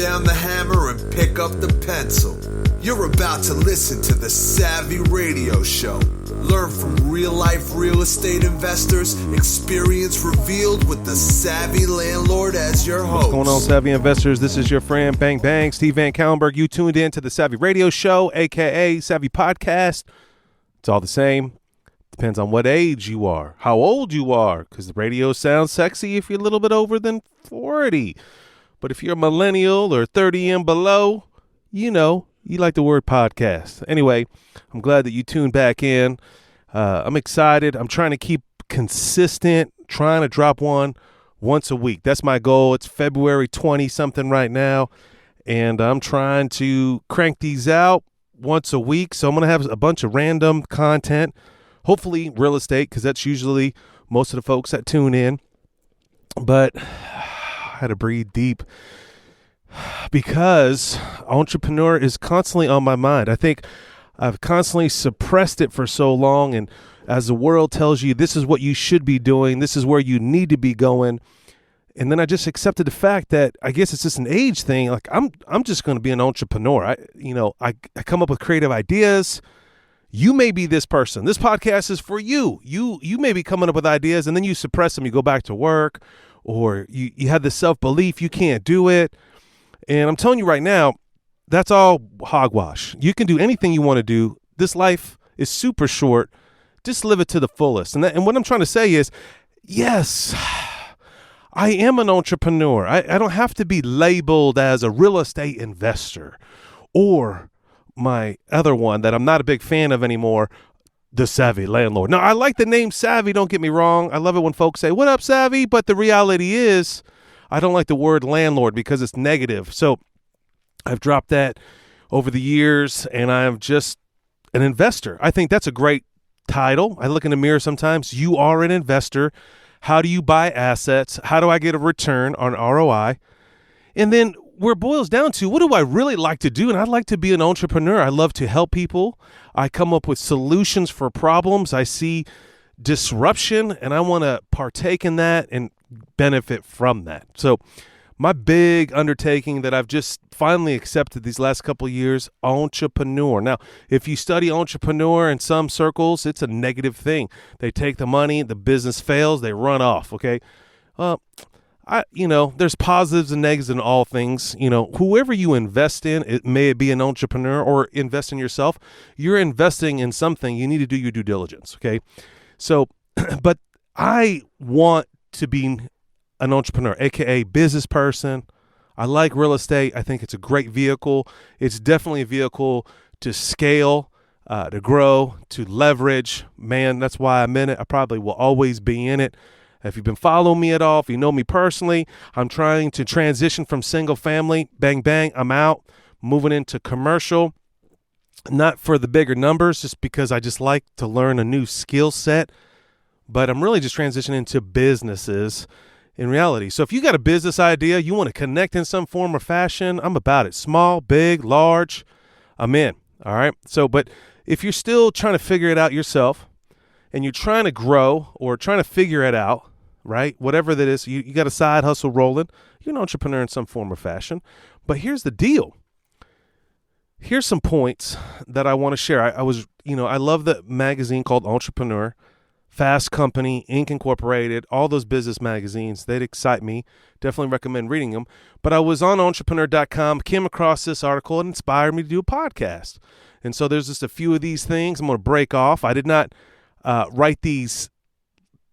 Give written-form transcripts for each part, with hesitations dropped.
down the hammer and pick up the pencil. You're about to listen to the Savvy Radio Show. Learn from real-life real estate investors, experience revealed with the Savvy Landlord as your host. What's going on, Savvy Investors? This is your friend, Bang Bang, Steve VanCauwenbergh. You tuned in to the Savvy Radio Show, a.k.a. Savvy Podcast. It's all the same. Depends on what age you are, how old you are, because the radio sounds sexy if you're a little bit over than 40. But if you're a millennial or 30 and below, you know, you like the word podcast. Anyway, I'm glad that you tuned back in. I'm excited. I'm trying to keep consistent, trying to drop one once a week. That's my goal. It's February 20-something right now, and I'm trying to crank these out once a week. So I'm going to have a bunch of random content, hopefully real estate, because that's usually most of the folks that tune in. But I had to breathe deep, because entrepreneur is constantly on my mind. I think I've constantly suppressed it for so long, and as the world tells you this is what you should be doing, this is where you need to be going, and then I just accepted the fact that I guess it's just an age thing. Like I'm just going to be an entrepreneur. I come up with creative ideas. You may be this person. This podcast is for you. You may be coming up with ideas, and then you suppress them. You go back to work, or you have this self-belief you can't do it. And I'm telling you right now, that's all hogwash. You can do anything you want to do. This life is super short. Just live it to the fullest. And what I'm trying to say is, yes, I am an entrepreneur. I don't have to be labeled as a real estate investor or my other one that I'm not a big fan of anymore, the Savvy Landlord. Now, I like the name Savvy, don't get me wrong. I love it when folks say, "What up, Savvy?" But the reality is, I don't like the word landlord because it's negative. So I've dropped that over the years, and I'm just an investor. I think that's a great title. I look in the mirror sometimes. You are an investor. How do you buy assets? How do I get a return on ROI? And then where it boils down to, what do I really like to do? And I'd like to be an entrepreneur. I love to help people. I come up with solutions for problems. I see disruption, and I want to partake in that and benefit from that. So my big undertaking that I've just finally accepted these last couple of years, entrepreneur. Now, if you study entrepreneur in some circles, it's a negative thing. They take the money, the business fails, they run off, okay? There's positives and negatives in all things. Whoever you invest in, it may be an entrepreneur or invest in yourself. You're investing in something. You need to do your due diligence, okay? So, but I want to be an entrepreneur, aka business person. I like real estate. I think it's a great vehicle. It's definitely a vehicle to scale, to grow, to leverage. Man, that's why I'm in it. I probably will always be in it. If you've been following me at all, if you know me personally, I'm trying to transition from single family, bang, bang, I'm out, moving into commercial. Not for the bigger numbers, just because I just like to learn a new skill set. But I'm really just transitioning to businesses in reality. So if you got a business idea, you want to connect in some form or fashion, I'm about it. Small, big, large, I'm in. All right. So, but if you're still trying to figure it out yourself and you're trying to grow or trying to figure it out, right? Whatever that is, you got a side hustle rolling, you're an entrepreneur in some form or fashion. But here's the deal. Here's some points that I want to share. I love the magazine called Entrepreneur, Fast Company, Inc. Incorporated, all those business magazines. They'd excite me. Definitely recommend reading them. But I was on entrepreneur.com, came across this article, and inspired me to do a podcast. And so there's just a few of these things I'm going to break off. I did not write these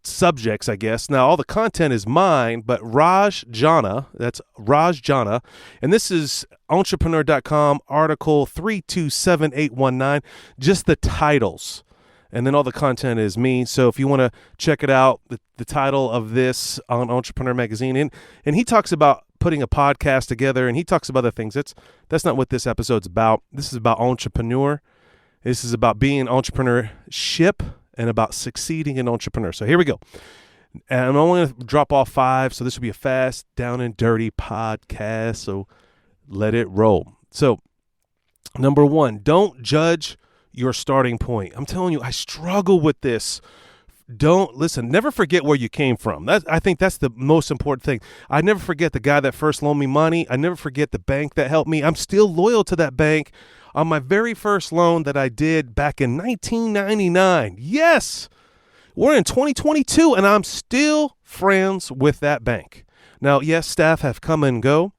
subjects, I guess. Now, all the content is mine, but Raj Jana, that's Raj Jana, and this is entrepreneur.com, article 327819, just the titles. And then all the content is me. So if you want to check it out, the title of this on Entrepreneur Magazine, and he talks about putting a podcast together, and he talks about other things. That's not what this episode's about. This is about entrepreneur. This is about being entrepreneurship and about succeeding in entrepreneur. So here we go. And I'm only going to drop off 5, so this will be a fast, down and dirty podcast. So let it roll. So number 1, don't judge your starting point. I'm telling you, I struggle with this never forget where you came from. I think that's the most important thing. I never forget the guy that first loaned me money. I never forget the bank that helped me. I'm still loyal to that bank on my very first loan that I did back in 1999. Yes, we're in 2022 and I'm still friends with that bank. Now, yes, staff have come and go.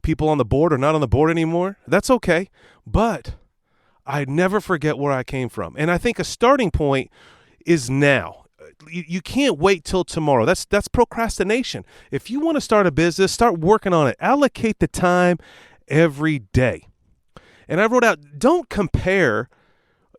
People on the board are not on the board anymore. That's okay. But I never forget where I came from. And I think a starting point is now. You can't wait till tomorrow. That's procrastination. If you want to start a business, start working on it. Allocate the time every day. And I wrote out, don't compare.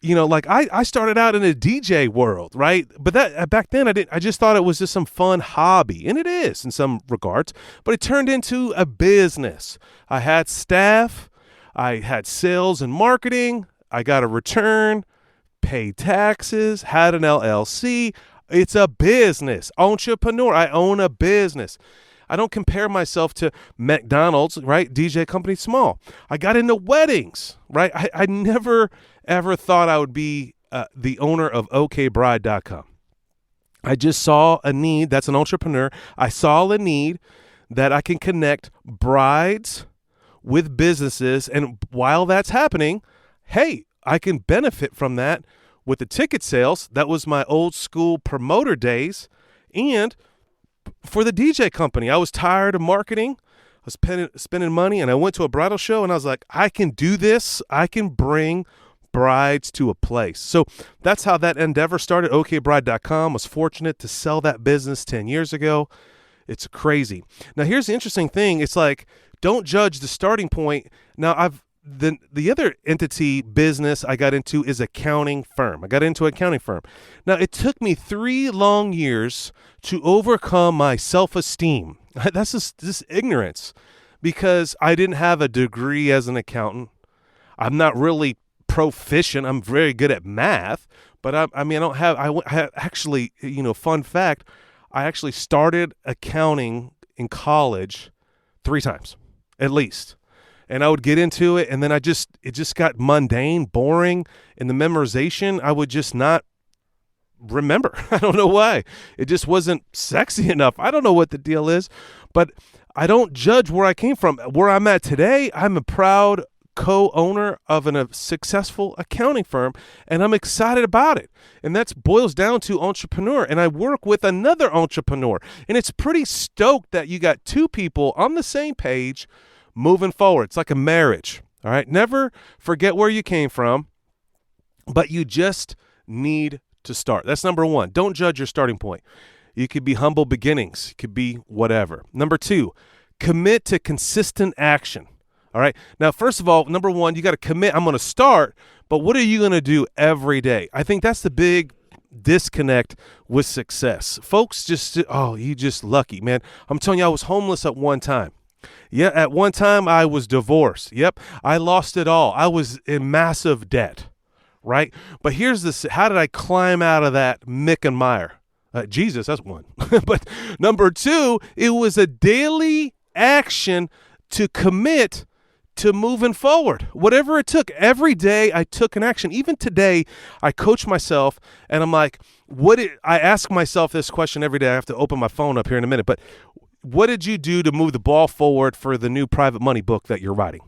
Like I started out in a DJ world, right? But that back then I just thought it was just some fun hobby, and it is in some regards, but it turned into a business. I had staff, I had sales and marketing, I got a return, paid taxes, had an LLC. It's a business. Entrepreneur. I own a business. I don't compare myself to McDonald's, right? DJ company, small. I got into weddings, right? I never ever thought I would be the owner of okbride.com. I just saw a need. That's an entrepreneur. I saw a need that I can connect brides with businesses. And while that's happening, hey, I can benefit from that with the ticket sales. That was my old school promoter days. And for the DJ company, I was tired of marketing. I was spending money, and I went to a bridal show, and I was like, I can do this. I can bring brides to a place. So that's how that endeavor started. okbride.com. Was fortunate to sell that business 10 years ago. It's crazy. Now, here's the interesting thing. It's like, don't judge the starting point. Now, the other entity business I got into is accounting firm. I got into an accounting firm. Now, it took me 3 long years to overcome my self-esteem. That's just ignorance, because I didn't have a degree as an accountant. I'm not really proficient. I'm very good at math, but I don't have, actually, fun fact, I actually started accounting in college 3 times, at least. And I would get into it, and then it just got mundane, boring, and the memorization, I would just not remember. I don't know why. It just wasn't sexy enough. I don't know what the deal is, but I don't judge where I came from. Where I'm at today, I'm a proud co-owner of a successful accounting firm, and I'm excited about it. And that boils down to entrepreneur. And I work with another entrepreneur, and it's pretty stoked that you got 2 people on the same page moving forward. It's like a marriage. All right. Never forget where you came from, but you just need to start. That's number 1. Don't judge your starting point. You could be humble beginnings. It could be whatever. Number 2, commit to consistent action. All right. Now, first of all, number 1, you got to commit. I'm going to start, but what are you going to do every day? I think that's the big disconnect with success. Folks you just lucky, man. I'm telling you, I was homeless at one time. Yeah, at one time I was divorced. Yep, I lost it all. I was in massive debt, right? But here's this. How did I climb out of that Mick and Mire? Jesus, that's one. But number 2, it was a daily action to commit to moving forward. Whatever it took, every day I took an action. Even today, I coach myself, and I'm like, I ask myself this question every day. I have to open my phone up here in a minute, but what did you do to move the ball forward for the new private money book that you're writing?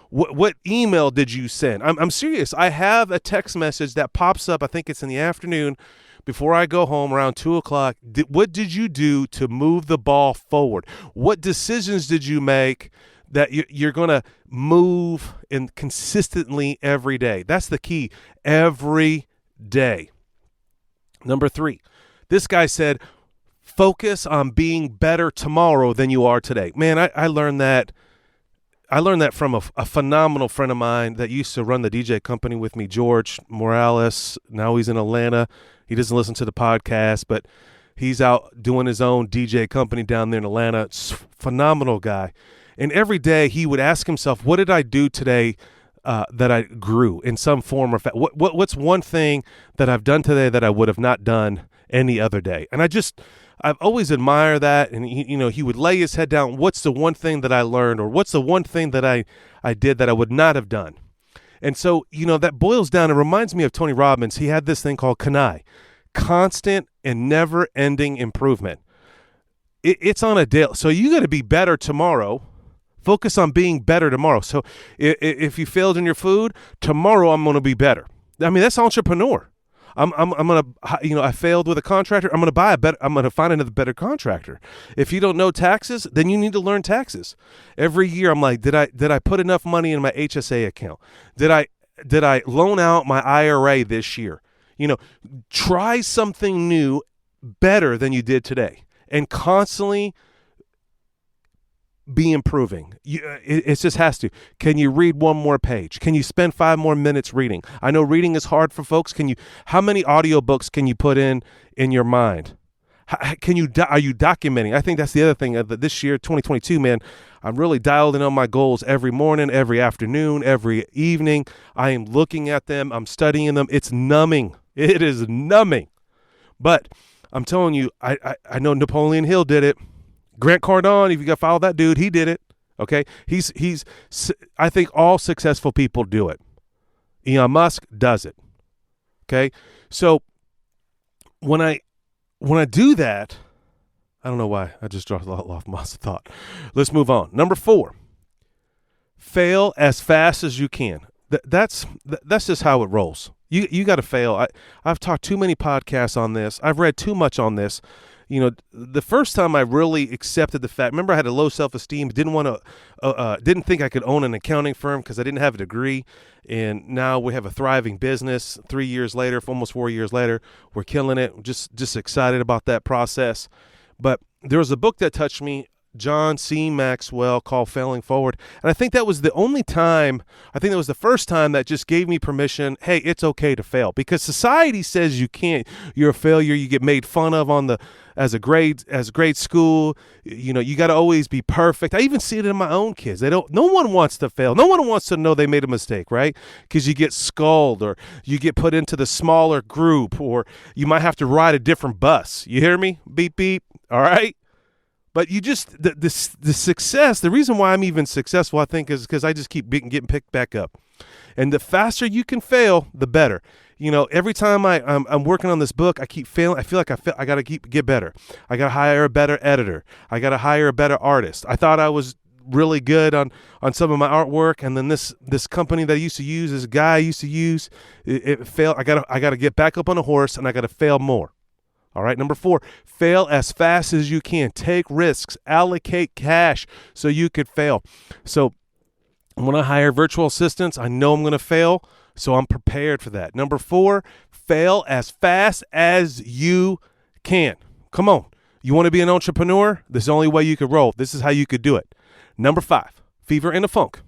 What email did you send? I'm serious. I have a text message that pops up. I think it's in the afternoon before I go home around 2:00. What did you do to move the ball forward? What decisions did you make that you're going to move in consistently every day? That's the key. Every day. Number 3, this guy said, focus on being better tomorrow than you are today. Man, I learned that. I learned that from a phenomenal friend of mine that used to run the DJ company with me, George Morales. Now he's in Atlanta. He doesn't listen to the podcast, but he's out doing his own DJ company down there in Atlanta. Phenomenal guy. And every day he would ask himself, what did I do today that I grew in some form or fact? What's one thing that I've done today that I would have not done any other day? And I've always admired that. And he would lay his head down. What's the one thing that I learned, or what's the one thing that I did that I would not have done? And so, that boils down. It reminds me of Tony Robbins. He had this thing called Kanai. constant and never-ending improvement. It's on a daily. So you got to be better tomorrow. Focus on being better tomorrow. So if you failed in your food, tomorrow I'm going to be better. I mean, that's entrepreneur. I'm gonna, I failed with a contractor. I'm gonna buy a better. I'm gonna find another better contractor. If you don't know taxes, then you need to learn taxes. Every year, I'm like, did I put enough money in my HSA account? Did I loan out my IRA this year? Try something new, better than you did today, and constantly be improving. It just has to. Can you read one more page? Can you spend 5 more minutes reading? I know reading is hard for folks. How many audiobooks can you put in your mind? Are you documenting? I think that's the other thing. This year, 2022, man, I'm really dialed in on my goals every morning, every afternoon, every evening. I am looking at them. I'm studying them. It's numbing. It is numbing. But I'm telling you, I know Napoleon Hill did it. Grant Cardone, if you got to follow that dude, he did it. Okay, I think all successful people do it. Elon Musk does it. Okay, so when I do that, I don't know why I just dropped off my thought. Let's move on. Number 4, fail as fast as you can. That's just how it rolls. You got to fail. I've talked too many podcasts on this. I've read too much on this. The first time I really accepted the fact, remember I had a low self-esteem, didn't think I could own an accounting firm because I didn't have a degree. And now we have a thriving business 3 years later, almost 4 years later, we're killing it. Just excited about that process. But there was a book that touched me, John C. Maxwell, called Failing Forward. And I think that was the first time that just gave me permission. Hey, it's okay to fail, because society says you can't, you're a failure. You get made fun of as grade school. You got to always be perfect. I even see it in my own kids. No one wants to fail. No one wants to know they made a mistake, right? Because you get sculled, or you get put into the smaller group, or you might have to ride a different bus. You hear me? Beep, beep. All right. But the success, the reason why I'm even successful, I think, is because I just keep getting picked back up. And the faster you can fail, the better. Every time I'm working on this book, I keep failing. I feel like I got to get better. I got to hire a better editor. I got to hire a better artist. I thought I was really good on some of my artwork, and then this company that I used to use, this guy I used to use, it failed. I got to get back up on a horse, and I got to fail more. All right, number 4, fail as fast as you can. Take risks, allocate cash so you could fail. So when I hire virtual assistants, I know I'm going to fail, so I'm prepared for that. Number 4, fail as fast as you can. Come on. You want to be an entrepreneur? This is the only way you could roll. This is how you could do it. Number 5, fever in a funk.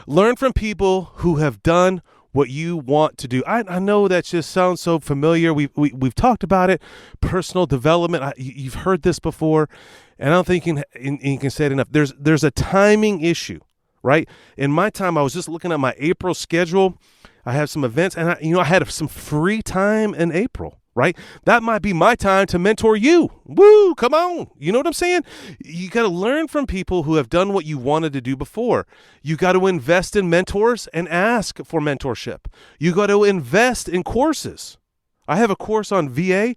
Learn from people who have done what you want to do. I know that just sounds so familiar. We've talked about it. Personal development. You've heard this before, and I don't think you can say it enough. There's a timing issue, right? In my time, I was just looking at my April schedule. I have some events, and I had some free time in April. Right? That might be my time to mentor you. Woo, come on. You know what I'm saying? You got to learn from people who have done what you wanted to do before. You got to invest in mentors and ask for mentorship. You got to invest in courses. I have a course on VA,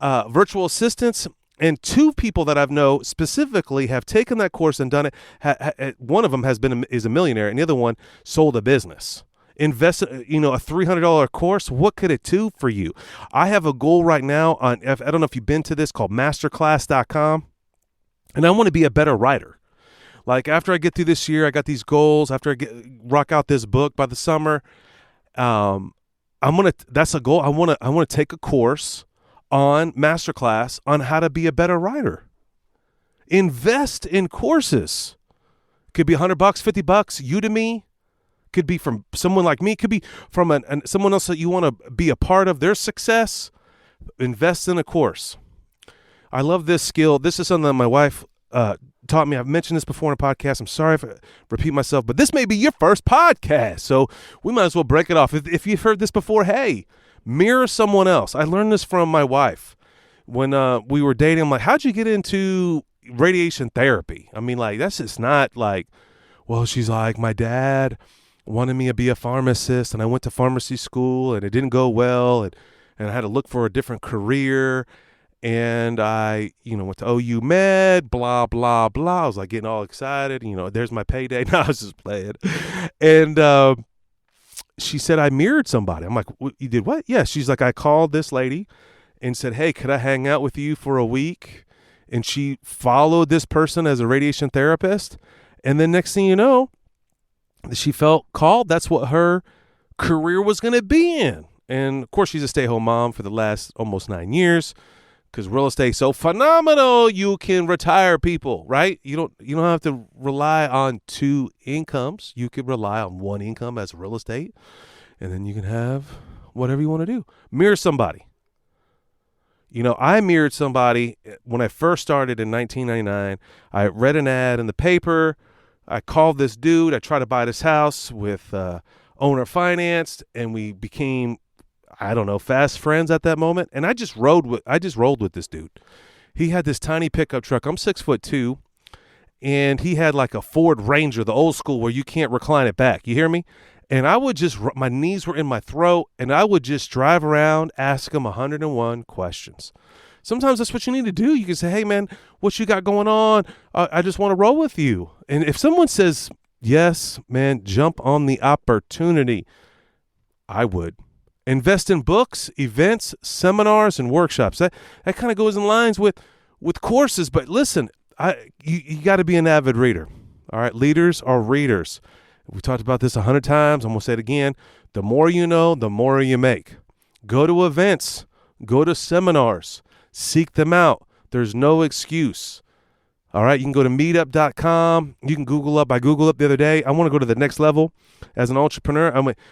virtual assistants, and 2 people that I've known specifically have taken that course and done it. One of them is a millionaire, and the other one sold a business. Invest, a $300 course. What could it do for you? I have a goal right now I don't know if you've been to this, called masterclass.com. And I want to be a better writer. Like after I get through this year, I got these goals. After I rock out this book by the summer, that's a goal. I want to take a course on Masterclass on how to be a better writer. Invest in courses. Could be $100, $50, Udemy. Could be from someone like me. Could be from someone else that you want to be a part of their success. Invest in a course. I love this skill. This is something that my wife taught me. I've mentioned this before in a podcast. I'm sorry if I repeat myself, but this may be your first podcast, so we might as well break it off. If you've heard this before, hey, mirror someone else. I learned this from my wife when we were dating. I'm like, how'd you get into radiation therapy? I mean, like, that's just not like, well, she's like, my dad wanted me to be a pharmacist, and I went to pharmacy school, and it didn't go well, and and I had to look for a different career. And I, went to OU Med, blah, blah, blah. I was like getting all excited. There's my payday. No, I was just playing. And she said, I mirrored somebody. I'm like, you did what? Yeah. She's like, I called this lady and said, hey, could I hang out with you for a week? And she followed this person as a radiation therapist. And then next thing you know, she felt called. That's what her career was going to be in. And of course, she's a stay-at-home mom for the last almost 9 years because real estate's so phenomenal. You can retire people, right? You don't have to rely on 2 incomes. You could rely on 1 income as real estate, and then you can have whatever you want to do. Mirror somebody. I mirrored somebody when I first started in 1999. I read an ad in the paper. I called this dude. I tried to buy this house with owner financed, and we became, fast friends at that moment. And I just rolled with this dude. He had this tiny pickup truck. I'm 6'2", and he had like a Ford Ranger, the old school where you can't recline it back. You hear me? And I would my knees were in my throat, and I would just drive around, ask him 101 questions. Sometimes that's what you need to do. You can say, hey, man, what you got going on? I just want to roll with you. And if someone says, yes, man, jump on the opportunity, I would. Invest in books, events, seminars, and workshops. That kind of goes in lines with courses. But listen, you got to be an avid reader. All right, leaders are readers. We talked about this 100 times. I'm going to say it again. The more you know, the more you make. Go to events. Go to seminars. Seek them out. There's no excuse. All right, you can go to meetup.com. You can Google up. I Googled up the other day. I want to go to the next level as an entrepreneur.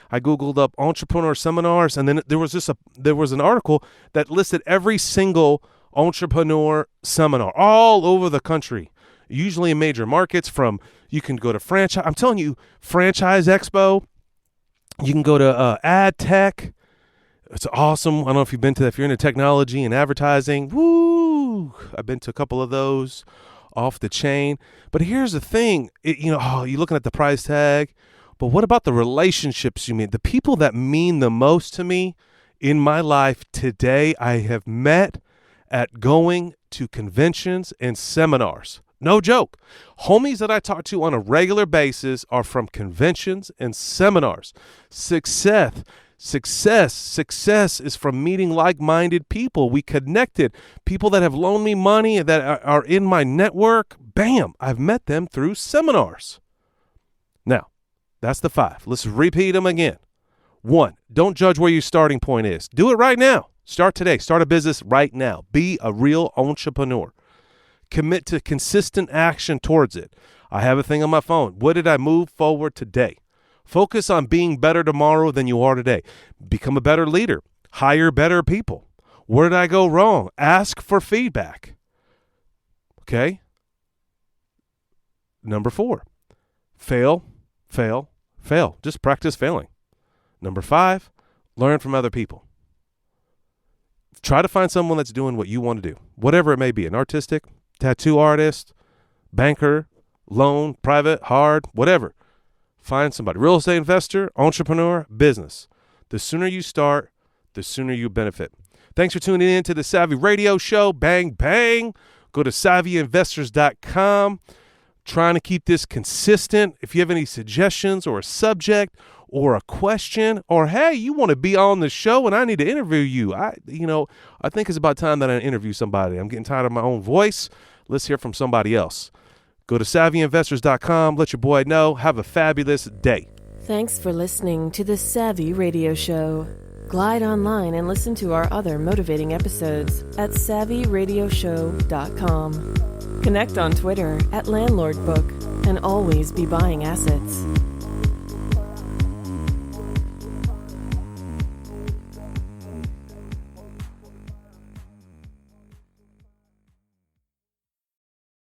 I Googled up entrepreneur seminars, and then there was an article that listed every single entrepreneur seminar all over the country, usually in major markets. You can go to franchise. I'm telling you, Franchise Expo. You can go to Ad Tech. It's awesome. I don't know if you've been to that. If you're into technology and advertising, woo! I've been to a couple of those off the chain. But here's the thing. You're looking at the price tag. But what about the relationships you meet? The people that mean the most to me in my life today, I have met at going to conventions and seminars. No joke. Homies that I talk to on a regular basis are from conventions and seminars. Success is from meeting like-minded people. We connected. People that have loaned me money that are in my network. Bam, I've met them through seminars. Now, that's the 5. Let's repeat them again. 1, don't judge where your starting point is. Do it right now. Start today. Start a business right now. Be a real entrepreneur. Commit to consistent action towards it. I have a thing on my phone. What did I move forward today? Focus on being better tomorrow than you are today. Become a better leader. Hire better people. Where did I go wrong? Ask for feedback. Okay? Number 4, fail. Just practice failing. Number 5, learn from other people. Try to find someone that's doing what you want to do, whatever it may be, an artistic, tattoo artist, banker, loan, private, hard, whatever. Find somebody. Real estate investor, entrepreneur, business. The sooner you start, the sooner you benefit. Thanks for tuning in to the Savvy Radio Show. Bang, bang. Go to savvyinvestors.com. Trying to keep this consistent. If you have any suggestions or a subject or a question, or hey, you want to be on the show and I need to interview you. I think it's about time that I interview somebody. I'm getting tired of my own voice. Let's hear from somebody else. Go to savvyinvestors.com. Let your boy know. Have a fabulous day. Thanks for listening to the Savvy Radio Show. Glide online and listen to our other motivating episodes at savvyradioshow.com. Connect on Twitter at LandlordBook and always be buying assets.